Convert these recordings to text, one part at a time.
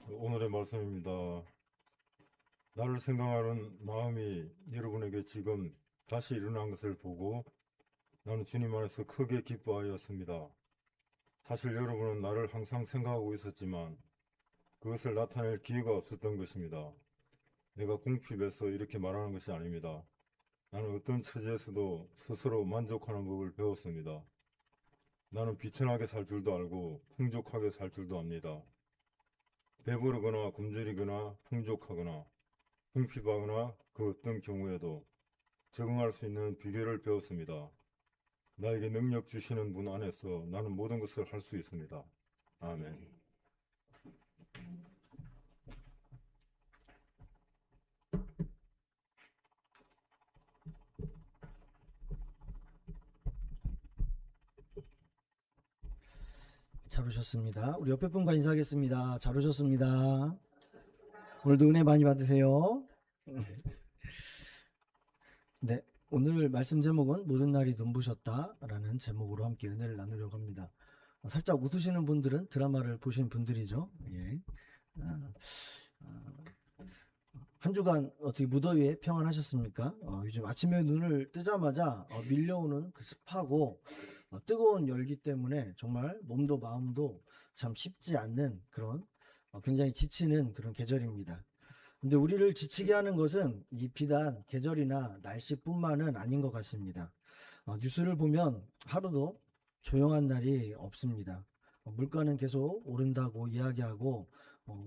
오늘의 말씀입니다. 나를 생각하는 마음이 여러분에게 지금 다시 일어난 것을 보고 나는 주님 안에서 크게 기뻐하였습니다. 사실 여러분은 나를 항상 생각하고 있었지만 그것을 나타낼 기회가 없었던 것입니다. 내가 궁핍해서 이렇게 말하는 것이 아닙니다. 나는 어떤 처지에서도 스스로 만족하는 법을 배웠습니다. 나는 비천하게 살 줄도 알고 풍족하게 살 줄도 압니다. 배부르거나 굶주리거나 풍족하거나 궁핍하거나 그 어떤 경우에도 적응할 수 있는 비결을 배웠습니다. 나에게 능력 주시는 분 안에서 나는 모든 것을 할 수 있습니다. 아멘. 잘 오셨습니다. 우리 옆에 분과 인사하겠습니다. 잘 오셨습니다. 오늘도 은혜 많이 받으세요. 네, 오늘 말씀 제목은 모든 날이 눈부셨다라는 제목으로 함께 은혜를 나누려고 합니다. 살짝 웃으시는 분들은 드라마를 보신 분들이죠. 예. 한 주간 어떻게 무더위에 평안하셨습니까? 요즘 아침에 눈을 뜨자마자 밀려오는 그 습하고 뜨거운 열기 때문에 정말 몸도 마음도 참 쉽지 않는 그런 굉장히 지치는 그런 계절입니다. 근데 우리를 지치게 하는 것은 이 비단 계절이나 날씨뿐만은 아닌 것 같습니다. 뉴스를 보면 하루도 조용한 날이 없습니다. 물가는 계속 오른다고 이야기하고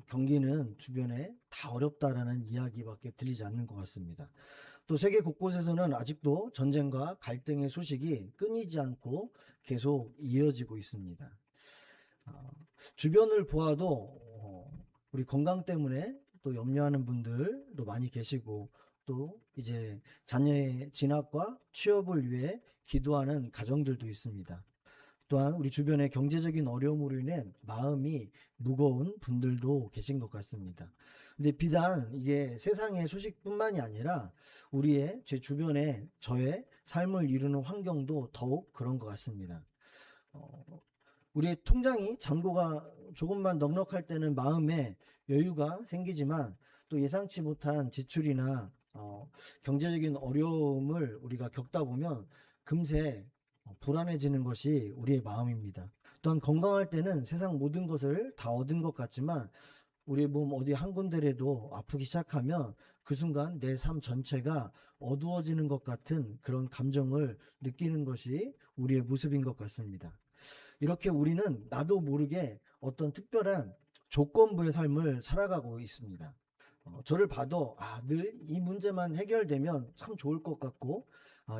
경기는 주변에 다 어렵다라는 이야기밖에 들리지 않는 것 같습니다. 또 세계 곳곳에서는 아직도 전쟁과 갈등의 소식이 끊이지 않고 계속 이어지고 있습니다. 주변을 보아도 우리 건강 때문에 또 염려하는 분들도 많이 계시고 또 이제 자녀의 진학과 취업을 위해 기도하는 가정들도 있습니다. 또한 우리 주변의 경제적인 어려움으로 인해 마음이 무거운 분들도 계신 것 같습니다. 근데 비단 이게 세상의 소식뿐만이 아니라 우리의 제 주변에 저의 삶을 이루는 환경도 더욱 그런 것 같습니다. 우리의 통장이 잔고가 조금만 넉넉할 때는 마음에 여유가 생기지만 또 예상치 못한 지출이나 경제적인 어려움을 우리가 겪다 보면 금세 불안해지는 것이 우리의 마음입니다. 또한 건강할 때는 세상 모든 것을 다 얻은 것 같지만 우리의 몸 어디 한 군데라도 아프기 시작하면 그 순간 내 삶 전체가 어두워지는 것 같은 그런 감정을 느끼는 것이 우리의 모습인 것 같습니다. 이렇게 우리는 나도 모르게 어떤 특별한 조건부의 삶을 살아가고 있습니다. 저를 봐도 늘 이 문제만 해결되면 참 좋을 것 같고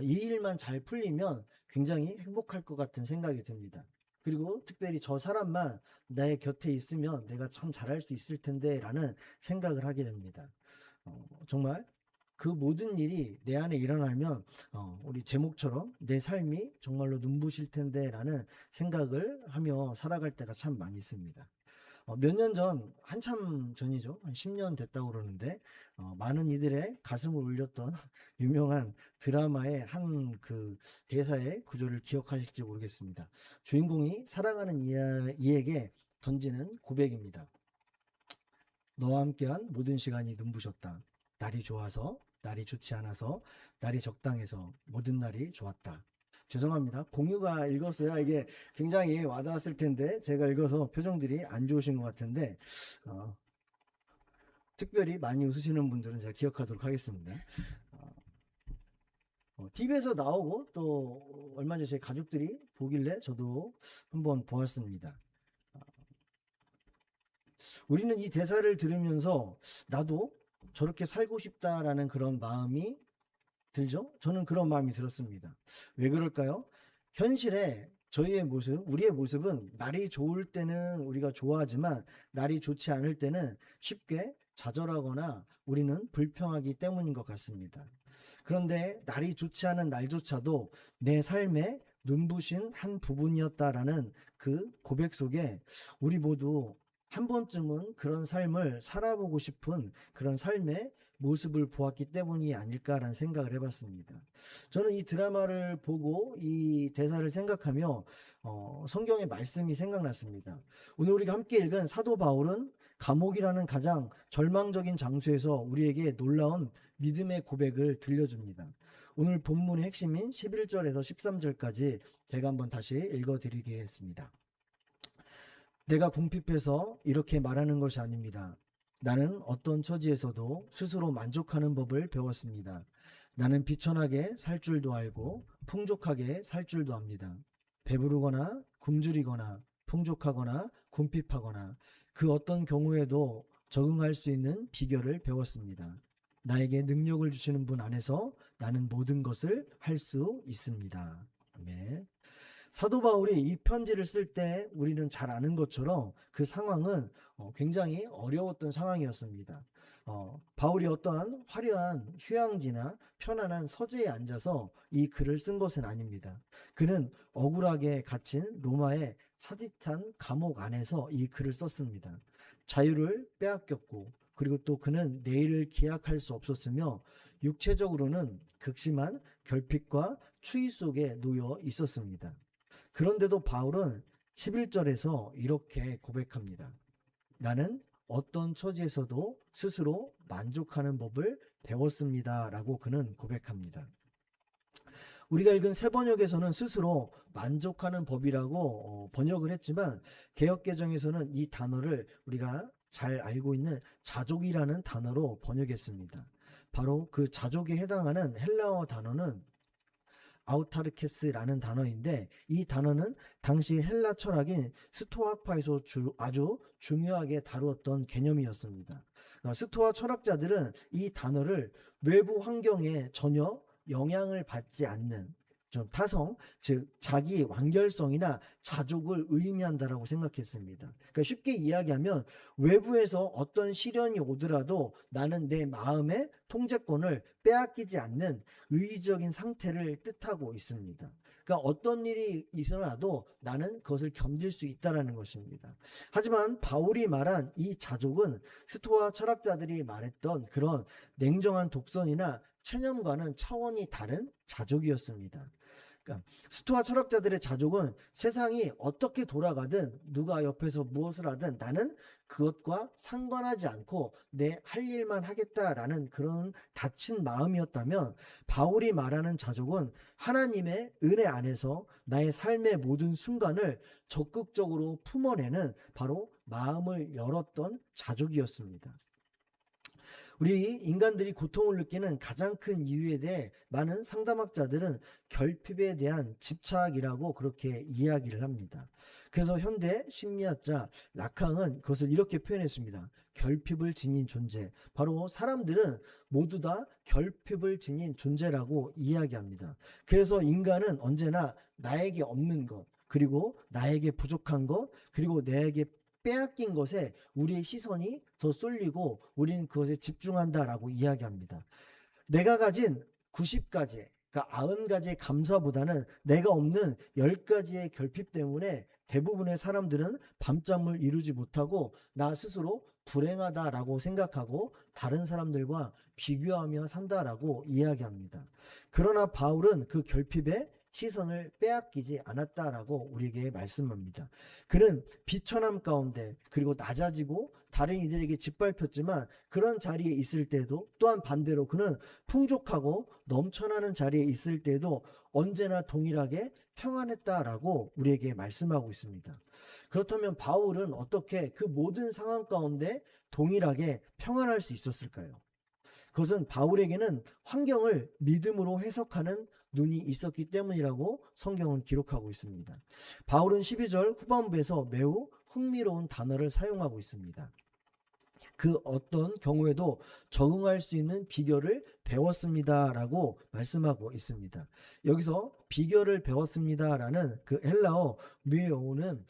이 일만 잘 풀리면 굉장히 행복할 것 같은 생각이 듭니다. 그리고 특별히 저 사람만 내 곁에 있으면 내가 참 잘할 수 있을 텐데 라는 생각을 하게 됩니다. 정말 그 모든 일이 내 안에 일어나면 우리 제목처럼 내 삶이 정말로 눈부실 텐데 라는 생각을 하며 살아갈 때가 참 많이 있습니다. 몇 년 전, 한참 전이죠. 한 10년 됐다고 그러는데, 많은 이들의 가슴을 울렸던 유명한 드라마의 한 그 대사의 구조를 기억하실지 모르겠습니다. 주인공이 사랑하는 이에게 던지는 고백입니다. 너와 함께한 모든 시간이 눈부셨다. 날이 좋아서, 날이 좋지 않아서, 날이 적당해서 모든 날이 좋았다. 죄송합니다. 공유가 읽었어야 이게 굉장히 와닿았을 텐데 제가 읽어서 표정들이 안 좋으신 것 같은데 특별히 많이 웃으시는 분들은 제가 기억하도록 하겠습니다. TV에서 나오고 또 얼마 전에 제 가족들이 보길래 저도 한번 보았습니다. 우리는 이 대사를 들으면서 나도 저렇게 살고 싶다라는 그런 마음이 들죠? 저는 그런 마음이 들었습니다. 왜 그럴까요? 현실에 저희의 모습, 우리의 모습은 날이 좋을 때는 우리가 좋아하지만 날이 좋지 않을 때는 쉽게 좌절하거나 우리는 불평하기 때문인 것 같습니다. 그런데 날이 좋지 않은 날조차도 내 삶의 눈부신 한 부분이었다라는 그 고백 속에 우리 모두 한 번쯤은 그런 삶을 살아보고 싶은 그런 삶의 모습을 보았기 때문이 아닐까라는 생각을 해봤습니다. 저는 이 드라마를 보고 이 대사를 생각하며 성경의 말씀이 생각났습니다. 오늘 우리가 함께 읽은 사도 바울은 감옥이라는 가장 절망적인 장소에서 우리에게 놀라운 믿음의 고백을 들려줍니다. 오늘 본문의 핵심인 11절에서 13절까지 제가 한번 다시 읽어드리겠습니다. 내가 궁핍해서 이렇게 말하는 것이 아닙니다. 나는 어떤 처지에서도 스스로 만족하는 법을 배웠습니다. 나는 비천하게 살 줄도 알고 풍족하게 살 줄도 압니다. 배부르거나 굶주리거나 풍족하거나 궁핍하거나 그 어떤 경우에도 적응할 수 있는 비결을 배웠습니다. 나에게 능력을 주시는 분 안에서 나는 모든 것을 할 수 있습니다. 아멘. 사도 바울이 이 편지를 쓸 때 우리는 잘 아는 것처럼 그 상황은 굉장히 어려웠던 상황이었습니다. 바울이 어떠한 화려한 휴양지나 편안한 서재에 앉아서 이 글을 쓴 것은 아닙니다. 그는 억울하게 갇힌 로마의 차디탄 감옥 안에서 이 글을 썼습니다. 자유를 빼앗겼고 그리고 또 그는 내일을 기약할 수 없었으며 육체적으로는 극심한 결핍과 추위 속에 놓여 있었습니다. 그런데도 바울은 11절에서 이렇게 고백합니다. 나는 어떤 처지에서도 스스로 만족하는 법을 배웠습니다. 라고 그는 고백합니다. 우리가 읽은 새 번역에서는 스스로 만족하는 법이라고 번역을 했지만 개역개정에서는 이 단어를 우리가 잘 알고 있는 자족이라는 단어로 번역했습니다. 바로 그 자족에 해당하는 헬라어 단어는 아우타르케스라는 단어인데 이 단어는 당시 헬라 철학인 스토아파에서 아주 중요하게 다루었던 개념이었습니다. 스토아 철학자들은 이 단어를 외부 환경에 전혀 영향을 받지 않는 좀 타성, 즉 자기 완결성이나 자족을 의미한다라고 생각했습니다. 그러니까 쉽게 이야기하면 외부에서 어떤 시련이 오더라도 나는 내 마음의 통제권을 빼앗기지 않는 의지적인 상태를 뜻하고 있습니다. 그러니까 어떤 일이 있어도 나는 그것을 견딜 수 있다라는 것입니다. 하지만 바울이 말한 이 자족은 스토아 철학자들이 말했던 그런 냉정한 독선이나 체념과는 차원이 다른 자족이었습니다. 그러니까 스토아 철학자들의 자족은 세상이 어떻게 돌아가든 누가 옆에서 무엇을 하든 나는 그것과 상관하지 않고 내 할 일만 하겠다라는 그런 닫힌 마음이었다면 바울이 말하는 자족은 하나님의 은혜 안에서 나의 삶의 모든 순간을 적극적으로 품어내는 바로 마음을 열었던 자족이었습니다. 우리 인간들이 고통을 느끼는 가장 큰 이유에 대해 많은 상담학자들은 결핍에 대한 집착이라고 그렇게 이야기를 합니다. 그래서 현대 심리학자 라캉은 그것을 이렇게 표현했습니다. 결핍을 지닌 존재. 바로 사람들은 모두 다 결핍을 지닌 존재라고 이야기합니다. 그래서 인간은 언제나 나에게 없는 것, 그리고 나에게 부족한 것, 그리고 나에게 빼앗긴 것에 우리의 시선이 더 쏠리고 우리는 그것에 집중한다라고 이야기합니다. 내가 가진 90가지, 그러니까 90가지의 감사보다는 내가 없는 10가지의 결핍 때문에 대부분의 사람들은 밤잠을 이루지 못하고 나 스스로 불행하다라고 생각하고 다른 사람들과 비교하며 산다라고 이야기합니다. 그러나 바울은 그 결핍에 시선을 빼앗기지 않았다라고 우리에게 말씀합니다. 그는 비천함 가운데 그리고 낮아지고 다른 이들에게 짓밟혔지만 그런 자리에 있을 때도 또한 반대로 그는 풍족하고 넘쳐나는 자리에 있을 때도 언제나 동일하게 평안했다라고 우리에게 말씀하고 있습니다. 그렇다면 바울은 어떻게 그 모든 상황 가운데 동일하게 평안할 수 있었을까요? 그것은 바울에게는 환경을 믿음으로 해석하는 눈이 있었기 때문이라고 성경은 기록하고 있습니다. 바울은 12절 후반부에서 매우 흥미로운 단어를 사용하고 있습니다. 그 어떤 경우에도 적응할 수 있는 비결을 배웠습니다라고 말씀하고 있습니다. 여기서 비결을 배웠습니다라는 그 헬라어 뮤에오는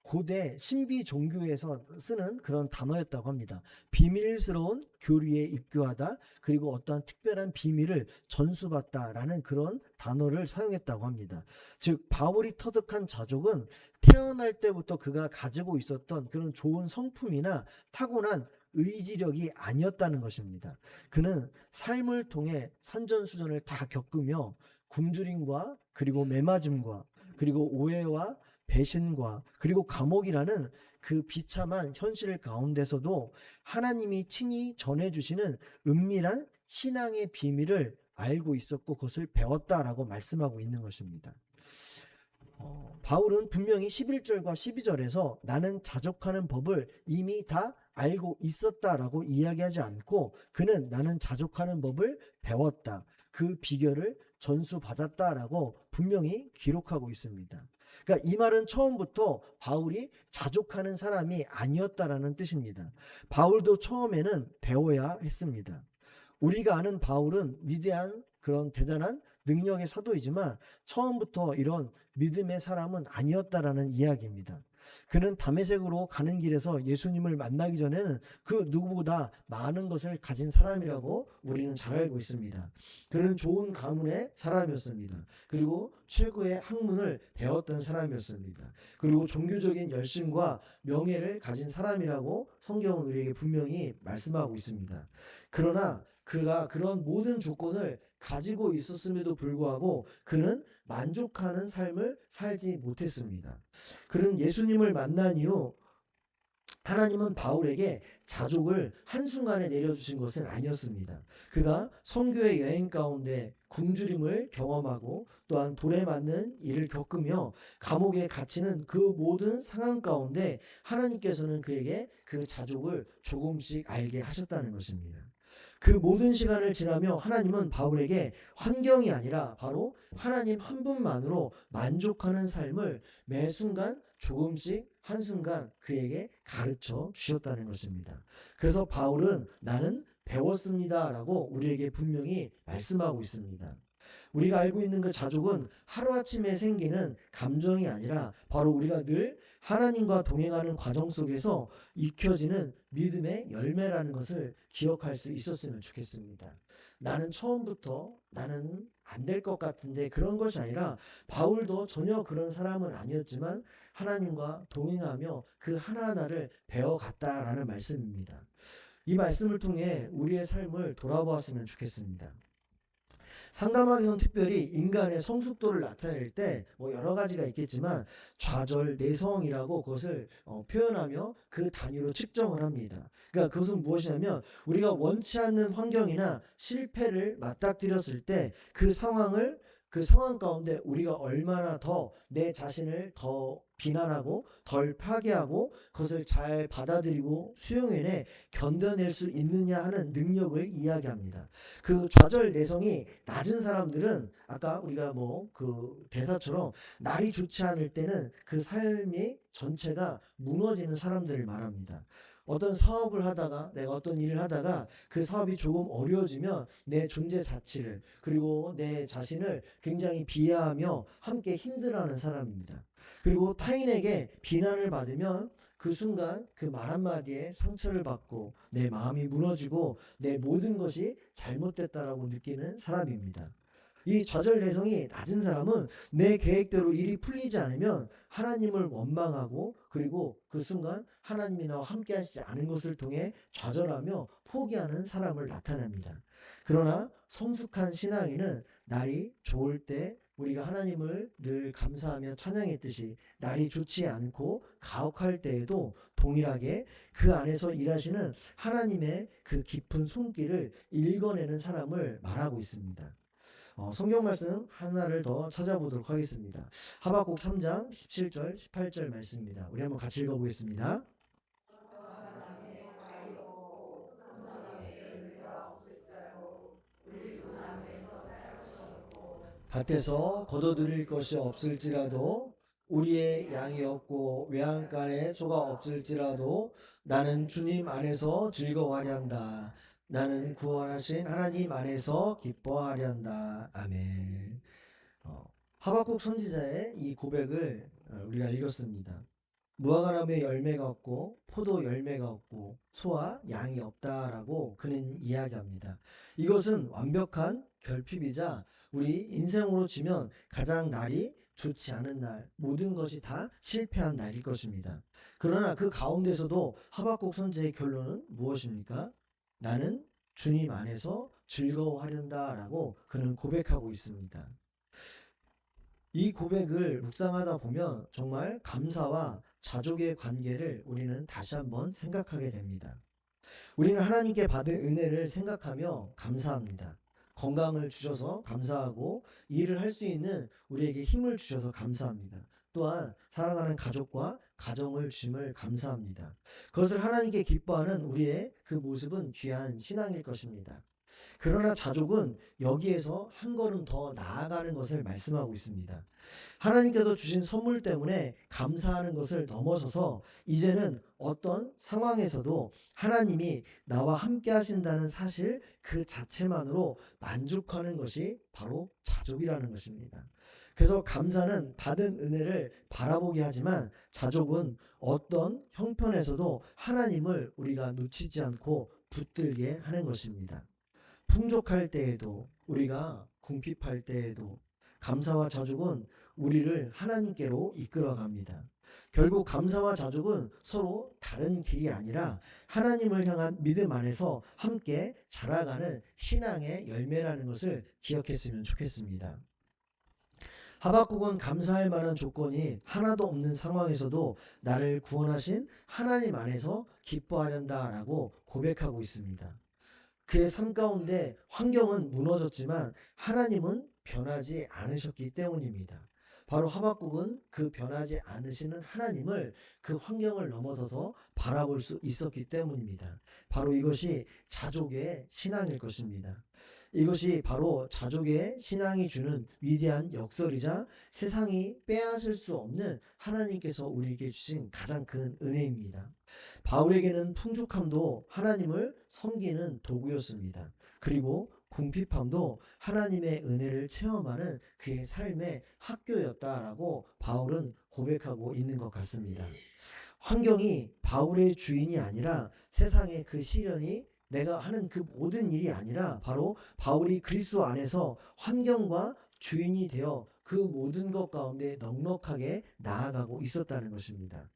고대 신비 종교에서 쓰는 그런 단어였다고 합니다. 비밀스러운 교리에 입교하다, 그리고 어떠한 특별한 비밀을 전수받다라는 그런 단어를 사용했다고 합니다. 즉 바울이 터득한 자족은 태어날 때부터 그가 가지고 있었던 그런 좋은 성품이나 타고난 의지력이 아니었다는 것입니다. 그는 삶을 통해 산전수전을 다 겪으며 굶주림과 그리고 매맞음과 그리고 오해와 배신과 그리고 감옥이라는 그 비참한 현실 가운데서도 하나님이 친히 전해주시는 은밀한 신앙의 비밀을 알고 있었고 그것을 배웠다라고 말씀하고 있는 것입니다. 바울은 분명히 11절과 12절에서 나는 자족하는 법을 이미 다 알고 있었다라고 이야기하지 않고 그는 나는 자족하는 법을 배웠다. 그 비결을 전수받았다라고 분명히 기록하고 있습니다. 그러니까 이 말은 처음부터 바울이 자족하는 사람이 아니었다라는 뜻입니다. 바울도 처음에는 배워야 했습니다. 우리가 아는 바울은 위대한 그런 대단한 능력의 사도이지만 처음부터 이런 믿음의 사람은 아니었다라는 이야기입니다. 그는 다메섹으로 가는 길에서 예수님을 만나기 전에는 그 누구보다 많은 것을 가진 사람이라고 우리는 잘 알고 있습니다. 그는 좋은 가문의 사람이었습니다. 그리고 최고의 학문을 배웠던 사람이었습니다. 그리고 종교적인 열심과 명예를 가진 사람이라고 성경은 우리에게 분명히 말씀하고 있습니다. 그러나 그가 그런 모든 조건을 가지고 있었음에도 불구하고 그는 만족하는 삶을 살지 못했습니다. 그는 예수님을 만난 이후 하나님은 바울에게 자족을 한순간에 내려주신 것은 아니었습니다. 그가 선교의 여행 가운데 굶주림을 경험하고 또한 돌에 맞는 일을 겪으며 감옥에 갇히는 그 모든 상황 가운데 하나님께서는 그에게 그 자족을 조금씩 알게 하셨다는 것입니다. 그 모든 시간을 지나며 하나님은 바울에게 환경이 아니라 바로 하나님 한 분만으로 만족하는 삶을 매 순간 조금씩 한순간 그에게 가르쳐 주셨다는 것입니다. 그래서 바울은 나는 배웠습니다라고 우리에게 분명히 말씀하고 있습니다. 우리가 알고 있는 그 자족은 하루아침에 생기는 감정이 아니라 바로 우리가 늘 하나님과 동행하는 과정 속에서 익혀지는 믿음의 열매라는 것을 기억할 수 있었으면 좋겠습니다. 나는 처음부터 나는 안 될 것 같은데 그런 것이 아니라 바울도 전혀 그런 사람은 아니었지만 하나님과 동행하며 그 하나하나를 배워갔다라는 말씀입니다. 이 말씀을 통해 우리의 삶을 돌아보았으면 좋겠습니다. 상담하기는 특별히 인간의 성숙도를 나타낼 때 뭐 여러 가지가 있겠지만 좌절, 내성이라고 그것을 표현하며 그 단위로 측정을 합니다. 그러니까 그것은 무엇이냐면 우리가 원치 않는 환경이나 실패를 맞닥뜨렸을 때 그 상황 가운데 우리가 얼마나 더 내 자신을 더 비난하고 덜 파괴하고 그것을 잘 받아들이고 수용해내 견뎌낼 수 있느냐 하는 능력을 이야기합니다. 그 좌절 내성이 낮은 사람들은 아까 우리가 뭐 그 대사처럼 날이 좋지 않을 때는 그 삶이 전체가 무너지는 사람들을 말합니다. 어떤 사업을 하다가 내가 어떤 일을 하다가 그 사업이 조금 어려워지면 내 존재 자체를 그리고 내 자신을 굉장히 비하하며 함께 힘들어하는 사람입니다. 그리고 타인에게 비난을 받으면 그 순간 그 말 한마디에 상처를 받고 내 마음이 무너지고 내 모든 것이 잘못됐다라고 느끼는 사람입니다. 이 좌절 내성이 낮은 사람은 내 계획대로 일이 풀리지 않으면 하나님을 원망하고 그리고 그 순간 하나님이 나와 함께 하시지 않은 것을 통해 좌절하며 포기하는 사람을 나타냅니다. 그러나 성숙한 신앙인은 날이 좋을 때 우리가 하나님을 늘 감사하며 찬양했듯이 날이 좋지 않고 가혹할 때에도 동일하게 그 안에서 일하시는 하나님의 그 깊은 손길을 읽어내는 사람을 말하고 있습니다. 성경 말씀 하나를 더 찾아보도록 하겠습니다. 하박국 3장 17절 18절 말씀입니다. 우리 한번 같이 읽어보겠습니다. 밭에서 거둬들일 것이 없을지라도 우리의 양이 없고 외양간에 소가 없을지라도 나는 주님 안에서 즐거워하려 한다. 나는 구원하신 하나님 안에서 기뻐하려 한다. 아멘. 하박국 선지자의 이 고백을 우리가 읽었습니다. 무화과나무에 열매가 없고 포도 열매가 없고 소와 양이 없다라고 그는 이야기합니다. 이것은 완벽한 결핍이자 우리 인생으로 치면 가장 날이 좋지 않은 날, 모든 것이 다 실패한 날일 것입니다. 그러나 그 가운데서도 하박국 선지자의 결론은 무엇입니까? 나는 주님 안에서 즐거워하련다라고 그는 고백하고 있습니다. 이 고백을 묵상하다 보면 정말 감사와 자족의 관계를 우리는 다시 한번 생각하게 됩니다. 우리는 하나님께 받은 은혜를 생각하며 감사합니다. 건강을 주셔서 감사하고 일을 할 수 있는 우리에게 힘을 주셔서 감사합니다. 또한 사랑하는 가족과 가정을 주심을 감사합니다. 그것을 하나님께 기뻐하는 우리의 그 모습은 귀한 신앙일 것입니다. 그러나 자족은 여기에서 한 걸음 더 나아가는 것을 말씀하고 있습니다. 하나님께서 주신 선물 때문에 감사하는 것을 넘어서서 이제는 어떤 상황에서도 하나님이 나와 함께 하신다는 사실 그 자체만으로 만족하는 것이 바로 자족이라는 것입니다. 그래서 감사는 받은 은혜를 바라보게 하지만 자족은 어떤 형편에서도 하나님을 우리가 놓치지 않고 붙들게 하는 것입니다. 풍족할 때에도 우리가 궁핍할 때에도 감사와 자족은 우리를 하나님께로 이끌어 갑니다. 결국 감사와 자족은 서로 다른 길이 아니라 하나님을 향한 믿음 안에서 함께 자라가는 신앙의 열매라는 것을 기억했으면 좋겠습니다. 하박국은 감사할 만한 조건이 하나도 없는 상황에서도 나를 구원하신 하나님 안에서 기뻐하련다라고 고백하고 있습니다. 그의 삶 가운데 환경은 무너졌지만 하나님은 변하지 않으셨기 때문입니다. 바로 하박국은 그 변하지 않으시는 하나님을 그 환경을 넘어서서 바라볼 수 있었기 때문입니다. 바로 이것이 자족의 신앙일 것입니다. 이것이 바로 자족의 신앙이 주는 위대한 역설이자 세상이 빼앗을 수 없는 하나님께서 우리에게 주신 가장 큰 은혜입니다. 바울에게는 풍족함도 하나님을 섬기는 도구였습니다. 그리고 궁핍함도 하나님의 은혜를 체험하는 그의 삶의 학교였다라고 바울은 고백하고 있는 것 같습니다. 환경이 바울의 주인이 아니라 세상의 그 시련이 내가 하는 그 모든 일이 아니라 바로 바울이 그리스도 안에서 환경과 주인이 되어 그 모든 것 가운데 넉넉하게 나아가고 있었다는 것입니다.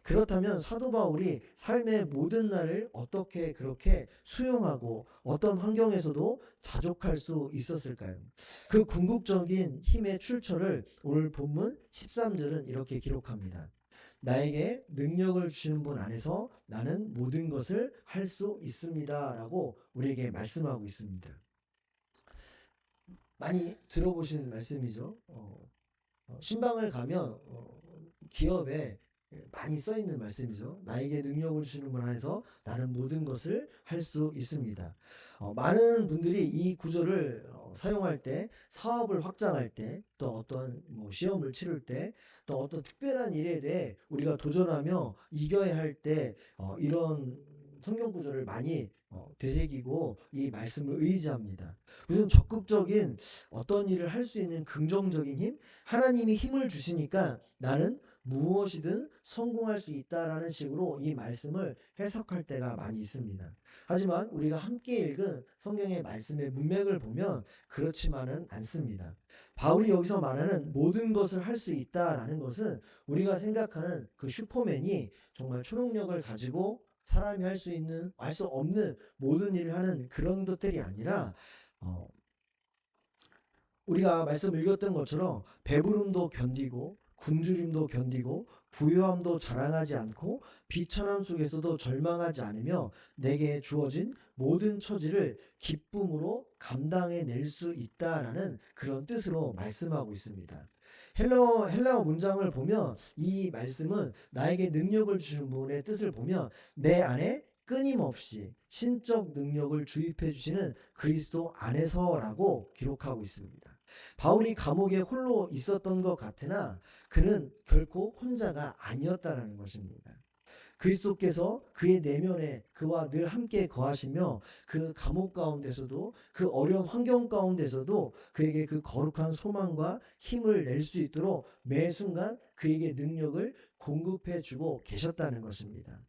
그렇다면 사도 바울이 삶의 모든 날을 어떻게 그렇게 수용하고 어떤 환경에서도 자족할 수 있었을까요? 그 궁극적인 힘의 출처를 오늘 본문 13절은 이렇게 기록합니다. 나에게 능력을 주시는 분 안에서 나는 모든 것을 할 수 있습니다. 라고 우리에게 말씀하고 있습니다. 많이 들어보신 말씀이죠. 신방을 가면 기업에 많이 써 있는 말씀이죠. 나에게 능력을 주시는 분 안에서 나는 모든 것을 할 수 있습니다. 많은 분들이 이 구절을 사용할 때, 사업을 확장할 때, 또 어떤 시험을 치를 때, 또 어떤 특별한 일에 대해 우리가 도전하며 이겨야 할 때 이런 성경 구절을 많이 되새기고 이 말씀을 의지합니다. 무슨 적극적인 어떤 일을 할 수 있는 긍정적인 힘, 하나님이 힘을 주시니까 나는 무엇이든 성공할 수 있다라는 식으로 이 말씀을 해석할 때가 많이 있습니다. 하지만 우리가 함께 읽은 성경의 말씀의 문맥을 보면 그렇지만은 않습니다. 바울이 여기서 말하는 모든 것을 할 수 있다라는 것은 우리가 생각하는 그 슈퍼맨이 정말 초능력을 가지고 사람이 할 수 없는 모든 일을 하는 그런 것들이 아니라 우리가 말씀 읽었던 것처럼 배부름도 견디고 굶주림도 견디고 부유함도 자랑하지 않고 비천함 속에서도 절망하지 않으며 내게 주어진 모든 처지를 기쁨으로 감당해낼 수 있다라는 그런 뜻으로 말씀하고 있습니다. 헬라어 문장을 보면 이 말씀은 나에게 능력을 주신 분의 뜻을 보면 내 안에 끊임없이 신적 능력을 주입해 주시는 그리스도 안에서라고 기록하고 있습니다. 바울이 감옥에 홀로 있었던 것 같으나 그는 결코 혼자가 아니었다라는 것입니다. 그리스도께서 그의 내면에 그와 늘 함께 거하시며 그 감옥 가운데서도 그 어려운 환경 가운데서도 그에게 그 거룩한 소망과 힘을 낼 수 있도록 매 순간 그에게 능력을 공급해 주고 계셨다는 것입니다.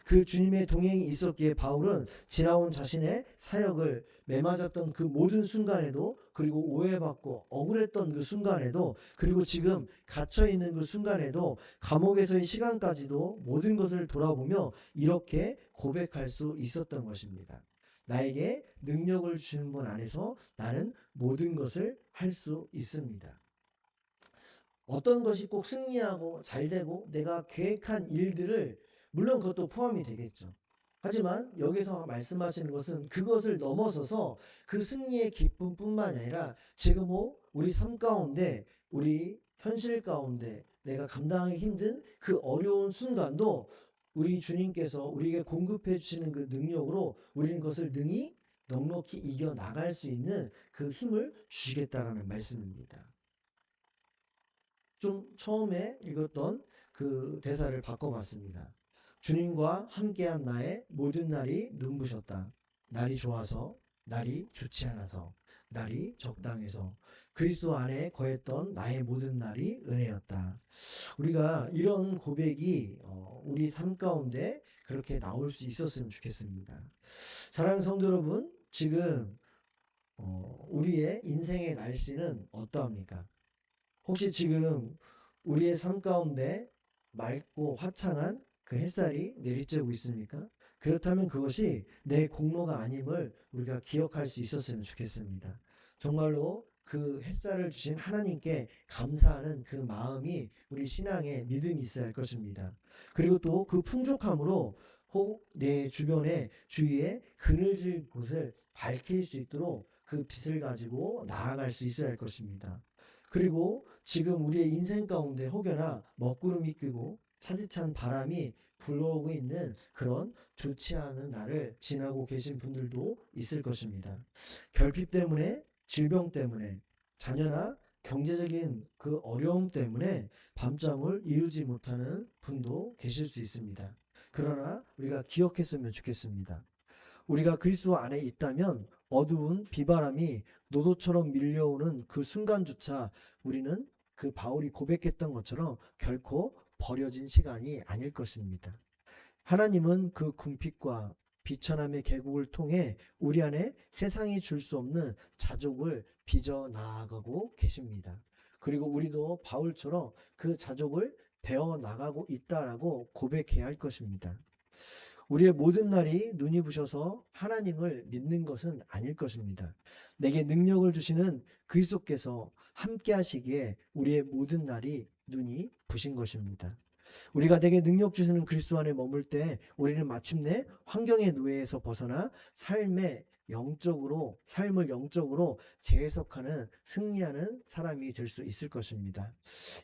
그 주님의 동행이 있었기에 바울은 지나온 자신의 사역을 매맞았던 그 모든 순간에도 그리고 오해받고 억울했던 그 순간에도 그리고 지금 갇혀있는 그 순간에도 감옥에서의 시간까지도 모든 것을 돌아보며 이렇게 고백할 수 있었던 것입니다. 나에게 능력을 주신 분 안에서 나는 모든 것을 할 수 있습니다. 어떤 것이 꼭 승리하고 잘 되고 내가 계획한 일들을 물론 그것도 포함이 되겠죠. 하지만 여기서 말씀하시는 것은 그것을 넘어서서 그 승리의 기쁨뿐만 아니라 지금 우리 삶 가운데 우리 현실 가운데 내가 감당하기 힘든 그 어려운 순간도 우리 주님께서 우리에게 공급해 주시는 그 능력으로 우리는 그것을 능히 넉넉히 이겨 나갈 수 있는 그 힘을 주시겠다라는 말씀입니다. 좀 처음에 읽었던 그 대사를 바꿔봤습니다. 주님과 함께한 나의 모든 날이 눈부셨다. 날이 좋아서, 날이 좋지 않아서, 날이 적당해서 그리스도 안에 거했던 나의 모든 날이 은혜였다. 우리가 이런 고백이 우리 삶 가운데 그렇게 나올 수 있었으면 좋겠습니다. 사랑하는 성도 여러분, 지금 우리의 인생의 날씨는 어떠합니까? 혹시 지금 우리의 삶 가운데 맑고 화창한 그 햇살이 내리쬐고 있습니까? 그렇다면 그것이 내 공로가 아님을 우리가 기억할 수 있었으면 좋겠습니다. 정말로 그 햇살을 주신 하나님께 감사하는 그 마음이 우리 신앙의 믿음이 있어야 할 것입니다. 그리고 또 그 풍족함으로 혹 내 주변에 주위에 그늘질 곳을 밝힐 수 있도록 그 빛을 가지고 나아갈 수 있어야 할 것입니다. 그리고 지금 우리의 인생 가운데 혹여나 먹구름이 끼고 차디찬 바람이 불어오고 있는 그런 좋지 않은 날을 지나고 계신 분들도 있을 것입니다. 결핍 때문에, 질병 때문에, 자녀나 경제적인 그 어려움 때문에 밤잠을 이루지 못하는 분도 계실 수 있습니다. 그러나 우리가 기억했으면 좋겠습니다. 우리가 그리스도 안에 있다면 어두운 비바람이 노도처럼 밀려오는 그 순간조차 우리는 그 바울이 고백했던 것처럼 결코 버려진 시간이 아닐 것입니다. 하나님은 그 궁핍과 비천함의 계곡을 통해 우리 안에 세상이 줄 수 없는 자족을 빚어 나아가고 계십니다. 그리고 우리도 바울처럼 그 자족을 배워 나가고 있다라고 고백해야 할 것입니다. 우리의 모든 날이 눈이 부셔서 하나님을 믿는 것은 아닐 것입니다. 내게 능력을 주시는 그리스도께서 함께 하시기에 우리의 모든 날이 눈이 부신 것입니다. 우리가 내게 능력 주시는 그리스도 안에 머물 때 우리는 마침내 환경의 노예에서 벗어나 삶을 영적으로 재해석하는 승리하는 사람이 될 수 있을 것입니다.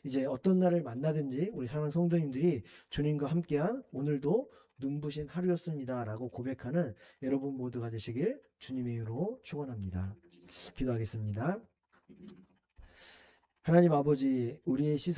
이제 어떤 날을 만나든지 우리 사랑하는 성도님들이 주님과 함께한 오늘도 눈부신 하루였습니다 라고 고백하는 여러분 모두가 되시길 주님의 이름으로 축원합니다. 기도하겠습니다. 하나님 아버지, 우리의 시선